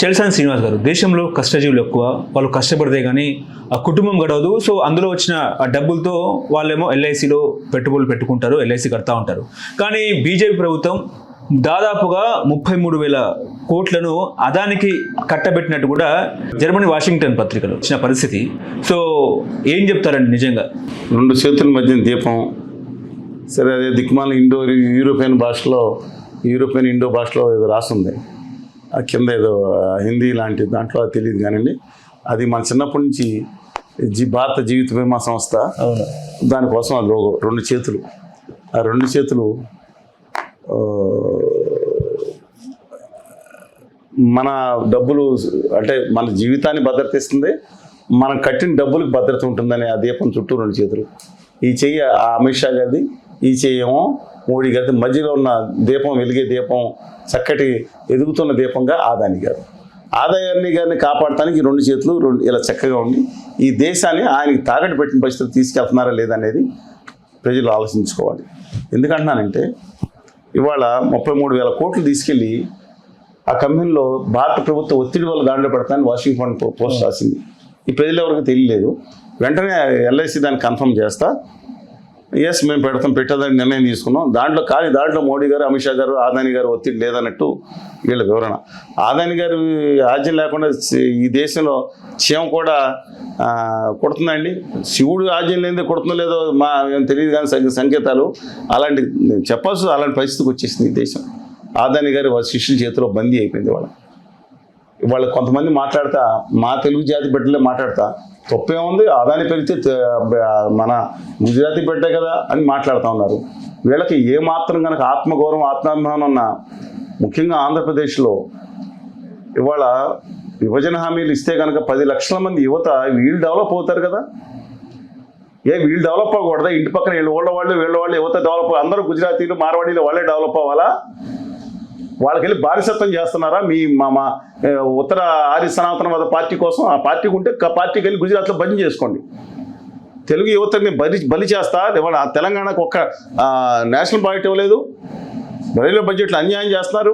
చలసాని శ్రీనివాస్ గారు, దేశంలో కష్టజీవులు ఎక్కువ, వాళ్ళు కష్టపడితే కానీ ఆ కుటుంబం గడవదు. సో అందులో వచ్చిన ఆ డబ్బులతో వాళ్ళేమో ఎల్ఐసిలో పెట్టుబడులు పెట్టుకుంటారు, ఎల్ఐసి కడతా ఉంటారు. కానీ బీజేపీ ప్రభుత్వం దాదాపుగా 33,000 కోట్లను అదానికి కట్టబెట్టినట్టు కూడా జర్మనీ వాషింగ్టన్ పత్రికలో వచ్చిన పరిస్థితి. సో ఏం చెప్తారండి నిజంగా? రెండు చేతుల మధ్య దీపం. సరే, అదే దిక్కుమాల యూరోపియన్ ఇండో భాషలో ఏదో రాస్తుంది, ఆ కింద ఏదో హిందీ లాంటి దాంట్లో తెలియదు కానివ్వండి. అది మన చిన్నప్పటి నుంచి భారత జీవిత బీమా సంస్థ, దానికోసం అది లోగో. రెండు చేతులు, ఆ రెండు చేతులు మన డబ్బులు అంటే మన జీవితాన్ని భద్రత ఇస్తుంది, మనం కట్టిన డబ్బులకు భద్రత ఉంటుందని ఆ దీపం చుట్టూ రెండు చేతులు. ఈ చెయ్యి ఆ అమిత్ షా గారిది, ఈ చెయ్యేమో మోడీ గారిది. మధ్యలో ఉన్న దీపం, వెలిగే దీపం, చక్కటి ఎదుగుతున్న దీపంగా ఆదాని గారిని కాపాడటానికి ఈ రెండు చేతులు ఇలా చక్కగా ఉండి ఈ దేశాన్ని ఆయనకి తాకట్టు పెట్టిన పరిస్థితి తీసుకెళ్తున్నారా లేదనేది ప్రజలు ఆలోచించుకోవాలి. ఎందుకంటున్నానంటే ఇవాళ 33,000 కోట్లు తీసుకెళ్ళి ఆ కంపెనీలో భారత ప్రభుత్వ ఒత్తిడి వల్ల దాంట్లో పెడతానని వాషింగ్టన్ పోస్ట్ రాసింది. ఈ ప్రజలు ఎవరికి తెలియలేదు. వెంటనే ఎల్ఐసి దాన్ని కన్ఫర్మ్ చేస్తా, ఎస్ మేము పెట్టదని నిర్ణయం తీసుకున్నాం. దాంట్లో మోడీ గారు, అమిత్ షా గారు, ఆదాని గారు ఒత్తిడి లేదన్నట్టు వీళ్ళ వివరణ. ఆదాని గారు ఆజ్యం లేకుండా ఈ దేశంలో చీమ కూడా కొడుతుందండి. శివుడు ఆజ్యం లేదే కొడుతుందో లేదో ఏం తెలియదు కానీ సంకేతాలు అలాంటి అలాంటి పరిస్థితికి వచ్చేసింది ఈ దేశం. ఆదాని గారు వాళ్ళ శిష్యుల చేతిలో బందీ అయిపోయింది. వాళ్ళు కొంతమంది మాట్లాడతా, మా తెలుగు జాతి బిడ్డలే మాట్లాడతా, తప్పేముంది, ఆదాని పెరిగితే మన గుజరాతీ బిడ్డే కదా అని మాట్లాడుతూ ఉన్నారు. వీళ్ళకి ఏమాత్రం కనుక ఆత్మగౌరవం, ఆత్మాభిమానం ఉన్న, ముఖ్యంగా ఆంధ్రప్రదేశ్లో ఇవాళ విభజన హామీలు ఇస్తే కనుక 10 లక్షల మంది యువత వీళ్ళు డెవలప్ అవుతారు కదా. వీళ్ళు డెవలప్ అవ్వకూడదా? ఇంటి పక్కన వీళ్ళ వాళ్ళు యువత డెవలప్, అందరూ గుజరాతీలు, మార్వాడీలు వాళ్ళే డెవలప్ అవ్వాలా? వాళ్ళకి వెళ్ళి బానిసత్వం చేస్తున్నారా? మా ఉత్తర ఆర్య సనాతనవాద పార్టీ కోసం ఆ పార్టీకి ఉంటే పార్టీకి వెళ్ళి గుజరాత్లో బంద్ చేసుకోండి. తెలుగు యువతని బలి చేస్తా. ఇవాళ తెలంగాణకు ఒక్క నేషనల్ బడ్జెట్ ఇవ్వలేదు, రైల్వే బడ్జెట్లో అన్యాయం చేస్తున్నారు.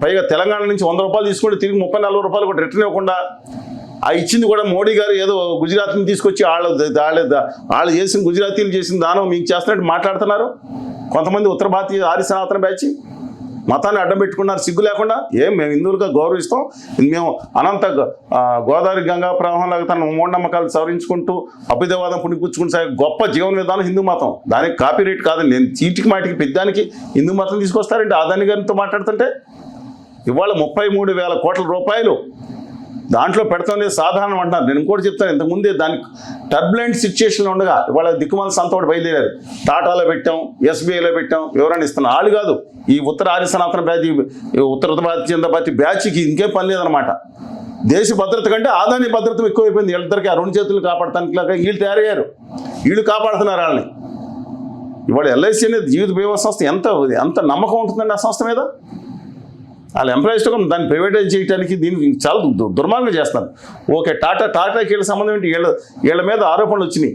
పైగా తెలంగాణ నుంచి 100 రూపాయలు తీసుకుంటే తిరిగి 30-40 రూపాయలు కూడా రిటర్న్ ఇవ్వకుండా, ఆ ఇచ్చింది కూడా మోడీ గారు ఏదో గుజరాత్ని తీసుకొచ్చి వాళ్ళు చేసిన గుజరాతీలు చేసిన దానం మీకు చేస్తున్నట్టు మాట్లాడుతున్నారు. కొంతమంది ఉత్తర భారతీయ ఆర్య సనాతన బ్యాచ్ మతాన్ని అడ్డం పెట్టుకున్నారు సిగ్గు లేకుండా. మేము హిందువులుగా గౌరవిస్తాం, మేము అనంత గోదావరి గంగా ప్రవాహంలాగా తన మూఢనమ్మకాలు సవరించుకుంటూ అభ్యుదయవాదం పుణిపుచ్చుకుంటూ గొప్ప జీవన విధానం హిందూ మతం. దానికి కాపీ రైట్ కాదు. నేను చీటికి మాటికి పెద్దానికి హిందూ మతం తీసుకొస్తారంటే ఆదాని గారితో మాట్లాడుతుంటే. ఇవాళ 33,000 కోట్ల రూపాయలు దాంట్లో పెడతానే సాధారణం అంటున్నారు. నేను ఇంకోటి చెప్తాను, ఇంతకుముందే దానికి టర్బులెంట్ సిచ్యుయేషన్లో ఉండగా ఇవాళ దిక్కుమాల సంతోటి బయలుదేరారు. టాటాలో పెట్టాం, ఎస్బీఐలో పెట్టాం, వివరణ ఇస్తున్నాం. వాళ్ళు కాదు, ఈ ఉత్తర ఆర్య సనాతన బ్యాచ్, ఉత్తర భారతీయ జనతా పార్టీ బ్యాచ్కి ఇంకేం పని లేదనమాట. దేశ భద్రత కంటే ఆదాని భద్రత ఎక్కువైపోయింది. వీళ్ళిద్దరికి ఆ రెండు చేతులు కాపాడటానికి లాగా వీళ్ళు తయారయ్యారు. వీళ్ళు కాపాడుతున్నారు వాళ్ళని. ఇవాళ ఎల్ఐసి అనేది జీవిత బీమా సంస్థ ఎంత నమ్మకం ఉంటుందండి ఆ సంస్థ మీద. వాళ్ళ ఎంప్లాయీస్తో దాన్ని ప్రైవేటైజ్ చేయడానికి దీనికి చాలా దుర్మార్గం చేస్తున్నారు. ఓకే, టాటాకి వీళ్ళ సంబంధం ఏంటి? వీళ్ళ మీద ఆరోపణలు వచ్చినాయి,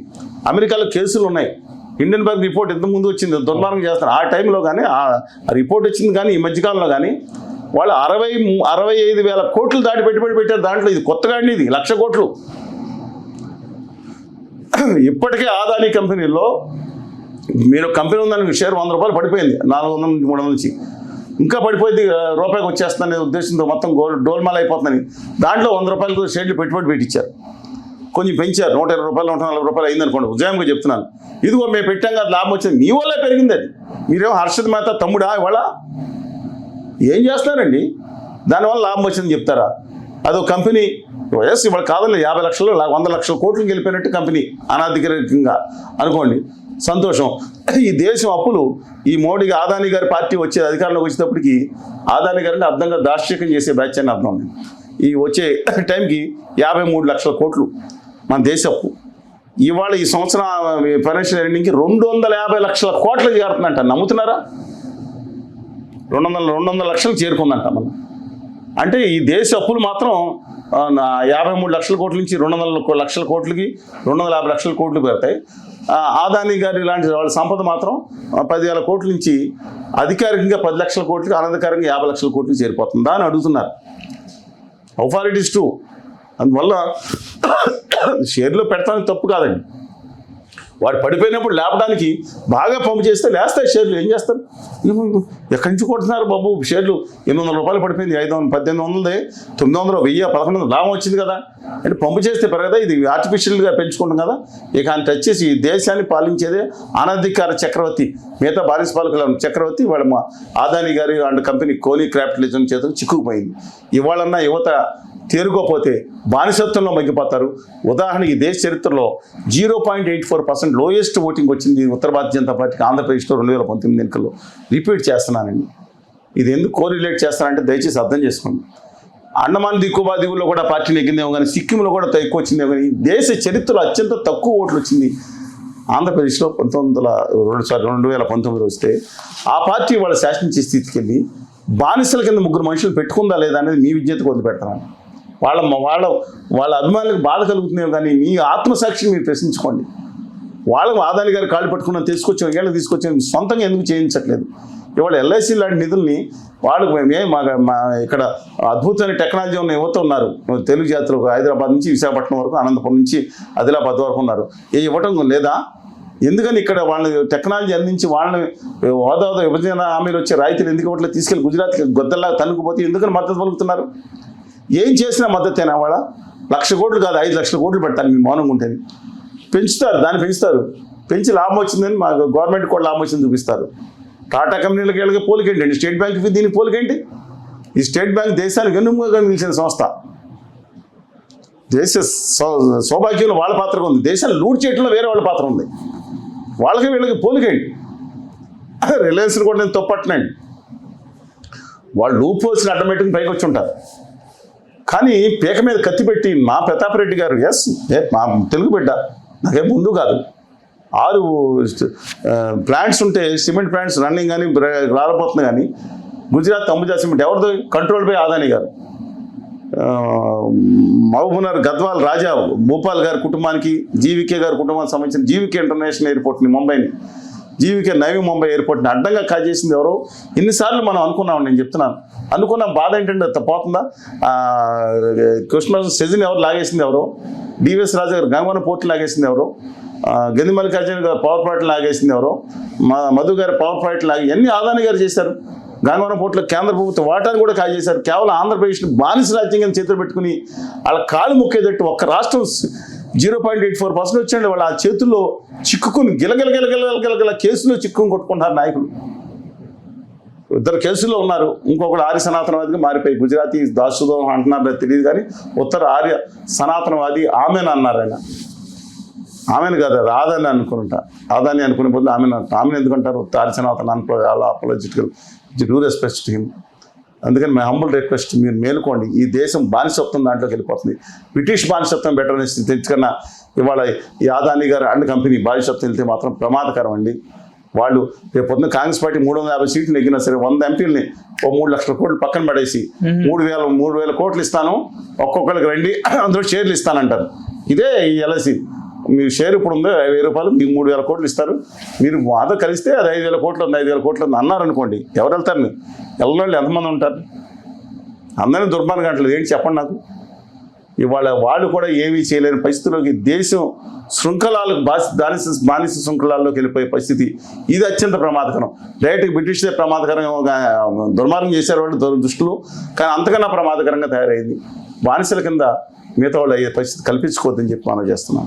అమెరికాలో కేసులు ఉన్నాయి. హిండెన్బర్గ్ రిపోర్ట్ ఇంతకుముందు వచ్చింది, దుర్మార్గం చేస్తున్నారు. ఆ టైంలో కానీ ఆ రిపోర్ట్ వచ్చింది కానీ ఈ మధ్యకాలంలో కానీ వాళ్ళు 65,000 కోట్లు దాటి పెట్టుబడి పెట్టారు. దాంట్లో ఇది కొత్తగా అండి, ఇది 1,00,000 కోట్లు. ఇప్పటికే ఆదాని కంపెనీలో మీరు కంపెనీ ఉందని షేర్ 100 రూపాయలు పడిపోయింది, 400-300 నుంచి. ఇంకా పడిపోయింది, రూపాయికి వచ్చేస్తుందనే ఉద్దేశంతో మొత్తం డోల్మాల్ అయిపోతుందని దాంట్లో 100 రూపాయలతో షేర్లు పెట్టుబడి పెట్టించారు. కొంచెం పెంచారు, 120 రూపాయలు 140 రూపాయలు అయిందనుకోండి. ఉదయంగా చెప్తున్నాను, ఇదిగో మేము పెట్టాం కదా, లాభం వచ్చింది. మీ వల్లే పెరిగింది అది. మీరేమో హర్షద్ మేత తమ్ముడా ఇవాళ ఏం చేస్తారండి? దానివల్ల లాభం వచ్చిందని చెప్తారా? అదో కంపెనీ ఎస్ ఇవాళ కావాలి 50 లక్షలు 100 లక్షల కోట్లు గెలిపోయినట్టు కంపెనీ అనాధికారికంగా అనుకోండి, సంతోషం. ఈ దేశం అప్పులు ఈ మోడీకి ఆదాని గారి పార్టీ వచ్చే అధికారంలోకి వచ్చేటప్పటికి ఆదాని గారిని అర్థంగా దార్శనికం చేసే బ్యాచ్ అని అర్థం. ఈ వచ్చే టైంకి 53 లక్షల కోట్లు మన దేశ అప్పు. ఇవాళ ఈ సంవత్సరం ఫైనాన్షియల్ ఎండింగ్కి 250 లక్షల కోట్లు చేరుతుందంట. నమ్ముతున్నారా? 200 లక్షలు చేరుకుందంట మనం. అంటే ఈ దేశ అప్పులు మాత్రం 53 లక్షల కోట్ల నుంచి 200 లక్షల కోట్లకి 250 లక్షల కోట్లు పెడతాయి. ఆదాని గారి లాంటి వాళ్ళ సంపద మాత్రం 10,000 కోట్ల నుంచి అధికారికంగా 10 లక్షల కోట్లకి, అనధికారికంగా 50 లక్షల కోట్లకి చేరిపోతుందా అని అడుగుతున్నారు. How far it is true. అందువల్ల షేర్లో పెడతానికి తప్పు కాదండి. వాడు పడిపోయినప్పుడు లేపడానికి బాగా పంపు చేస్తే లేస్తాయి షేర్లు. ఏం చేస్తారు? ఎక్కడి నుంచి కొడుతున్నారు బాబు షేర్లు? 800 రూపాయలు పడిపోయింది, 500, 1800, 900, 1000, 1100 లాభం వచ్చింది కదా అంటే పంపు చేస్తే పెరగదా? ఇది ఆర్టిఫిషియల్గా పెంచుకుంటాం కదా. ఇక ఆయన టచ్ చేసి ఈ దేశాన్ని పాలించేదే అనధికార చక్రవర్తి, మిగతా బానిస పాలకుల చక్రవర్తి వాళ్ళ మా అదానీ గారి అండ్ కంపెనీ కోనీ క్యాపిటలిజం చేతులు చిక్కుకుపోయింది. ఇవాళన్నా యువత తేరుకోపోతే బానిసత్వంలో మగ్గిపోతారు. ఉదాహరణకి దేశ చరిత్రలో 0.84% లోయెస్ట్ ఓటింగ్ వచ్చింది ఉత్తర భారతీయ జనతా పార్టీకి ఆంధ్రప్రదేశ్లో 2019 ఎన్నికల్లో. రిపీట్ చేస్తున్నానండి. ఇది ఎందుకు కోరిలేట్ చేస్తానంటే దయచేసి అర్థం చేసుకోండి. అండమాన్ నికోబార్ దీవుల్లో కూడా పార్టీ నెగ్గిందేమో కానీ సిక్కింలో కూడా ఎక్కువ వచ్చిందేమో కానీ దేశ చరిత్రలో అత్యంత తక్కువ ఓట్లు వచ్చింది ఆంధ్రప్రదేశ్లో 2019 వస్తే ఆ పార్టీ వాళ్ళ శాసించే స్థితికి వెళ్ళి బానిసల కింద 3 మనుషులు పెట్టుకుందా లేదా అనేది మీ విజ్ఞతకు వదిలిపెడతాను. వాళ్ళ అభిమానులకు బాధ కలుగుతున్నాయో కానీ మీ ఆత్మసాక్షిని మీరు ప్రశ్నించుకోండి. వాళ్ళకు అదానీ గారు కాళ్ళు పట్టుకున్న తీసుకొచ్చాం, ఏళ్ళకి తీసుకొచ్చాం, సొంతంగా ఎందుకు చేయించట్లేదు? ఇవాళ ఎల్ఐసి లాంటి నిధుల్ని వాళ్ళకు మా ఇక్కడ అద్భుతమైన టెక్నాలజీ ఉన్న యువత ఉన్నారు. తెలుగు జాతులు హైదరాబాద్ నుంచి విశాఖపట్నం వరకు, అనంతపురం నుంచి ఆదిలాబాద్ వరకు ఉన్నారు. ఇవ్వటం లేదా? ఎందుకని ఇక్కడ వాళ్ళని టెక్నాలజీ అందించి వాళ్ళని హోదా విభజన హామీలు వచ్చే రాయితీలు ఎందుకు ఇవ్వట్లేదు? తీసుకెళ్ళి గుజరాత్కి గొద్దల్లా తనుకుపోతే ఎందుకని మద్దతు పలుకుతున్నారు? ఏం చేసినా మద్దతేనా? వాళ్ళ 1,00,000 కోట్లు కాదు 5 లక్షల కోట్లు పెడతాను మీ మౌనంగా ఉంటుంది. పెంచుతారు, దాన్ని పెంచుతారు. పెంచి లాభం వచ్చిందని మా గవర్నమెంట్ కూడా లాభం వచ్చిందని చూపిస్తారు. టాటా కంపెనీలకి వెళ్ళి పోలికేంటి అండి? స్టేట్ బ్యాంక్కి దీనికి పోలికేంటి? ఈ స్టేట్ బ్యాంక్ దేశానికి వెన్నుముకగా నిలిచిన సంస్థ. దేశ సౌభాగ్యంలో వాళ్ళ పాత్ర ఉంది, దేశాన్ని లూట్ చేయడంలో వేరే వాళ్ళ పాత్ర ఉంది. వాళ్ళకి వీళ్ళకి పోలికేంటి? రిలయన్స్ని కూడా నేను తప్పట్నండి. వాళ్ళు లూప్ హోల్స్ని అడ్డమెట్టుకుని పైకి వచ్చి ఉంటారు. కానీ పీక మీద కత్తి పెట్టి మా ప్రతాప్ రెడ్డి గారు మా తెలుగు బిడ్డ, నాకేం ముందు కాదు, 6 ప్లాంట్స్ ఉంటే సిమెంట్ ప్లాంట్స్ రన్నింగ్ కానీ రాలపోతుంది. కానీ గుజరాత్ అంబుజా సిమెంట్ ఎవరిదో? కంట్రోల్ బై అదానీ గారు. మహబూబ్నగర్ గద్వాల్ రాజా భూపాల్ గారి కుటుంబానికి, జీవీకే గారి కుటుంబానికి సంబంధించిన జీవీకే ఇంటర్నేషనల్ ఎయిర్పోర్ట్ని ముంబైని, జీవీకే నవీ ముంబై ఎయిర్పోర్ట్ని అడ్డంగా కాజేసింది ఎవరో? ఇన్నిసార్లు మనం అనుకున్నాం. నేను చెప్తున్నాను, అనుకున్న బాధ ఏంటంటే పోతుందా? కృష్ణ సెజిన్ ఎవరు లాగేసింది ఎవరో? డివిఎస్ రాజు గారు గంగవరం పోర్టు లాగేసింది ఎవరో? గంది మల్లికార్జున గారు పవర్ ప్రాజెక్ట్ లాగేసింది ఎవరో? మధు గారు పవర్ ప్రాజెక్ట్ లాగి అన్ని అదానీ గారు చేశారు. గంగవరం పోర్టులో కేంద్ర ప్రభుత్వ వాటాను కూడా కాజేశారు. కేవలం ఆంధ్రప్రదేశ్ని బానిస రాజ్యంగా చేతులు పెట్టుకుని వాళ్ళ కాలు మొక్కేటట్టు ఒక్క రాష్ట్రం 0.84% వచ్చండి. వాళ్ళు ఆ చేతుల్లో చిక్కుకుని గిలగిల కేసులో చిక్కుని కొట్టుకుంటున్నారు నాయకులు. 2 కేసుల్లో ఉన్నారు. ఇంకొకరు ఆర్య సనాతనవాదిగా మారిపోయి గుజరాతీ దాసుదం అంటున్నారో తెలియదు కానీ ఉత్తర ఆర్య సనాతనవాది ఆమెను అన్నారు. ఆయన ఆమెను కాదు, రాదని అనుకుంటా, ఆదాని అనుకునే బదులు ఆమెను ఎందుకంటారు? ఆర్య సనాతన అపోలజిటికల్ డూ రెస్పెక్ట్ హిమ్. అందుకని మై హంబుల్ రిక్వెస్ట్, మీరు మేలుకోండి. ఈ దేశం బానిసత్వం దాంట్లోకి వెళ్ళిపోతుంది. బ్రిటిష్ బానిసత్వం బెటర్ అనే స్థితి తెచ్చుకన్నా ఇవాళ ఈ అదానీ గారు అండ్ కంపెనీ బానిసత్వం వెళ్తే మాత్రం ప్రమాదకరం అండి. వాళ్ళు రేపు పొద్దున్న కాంగ్రెస్ పార్టీ 350 సీట్లు నెగ్గినా సరే 100 ఎంపీలని 3 లక్షల కోట్లు పక్కన పడేసి 3,000 కోట్లు ఇస్తాను, ఒక్కొక్కరికి రండి, అందులో షేర్లు ఇస్తానంటారు. ఇదే ఈ ఎల్ఐసి. మీ షేర్ ఇప్పుడు ఉందో 5,000 రూపాయలు, మీకు 3,000 కోట్లు ఇస్తారు. మీరు మాతో కలిస్తే అది 5,000 కోట్లు ఉంది, 5,000 కోట్లు ఉంది అన్నారనుకోండి, ఎవరు వెళ్తారు? మీరు వెళ్ళిన ఎంతమంది ఉంటారు? అందరినీ దుర్మార్గం అంటలేదు. ఏంటి చెప్పండి నాకు. ఇవాళ వాళ్ళు కూడా ఏమీ చేయలేని పరిస్థితుల్లోకి దేశం శృంఖలాలకు బానిస శృంఖలాల్లోకి వెళ్ళిపోయే పరిస్థితి. ఇది అత్యంత ప్రమాదకరం. డైరెక్ట్గా బ్రిటిష్దే ప్రమాదకరంగా దుర్మార్గం చేశారు వాళ్ళు దుష్టులు, కానీ అంతకన్నా ప్రమాదకరంగా తయారైంది. బానిసల కింద మిగతా వాళ్ళు అయ్యే పరిస్థితి కల్పించుకోవద్దని చెప్పి మనం చేస్తున్నాం.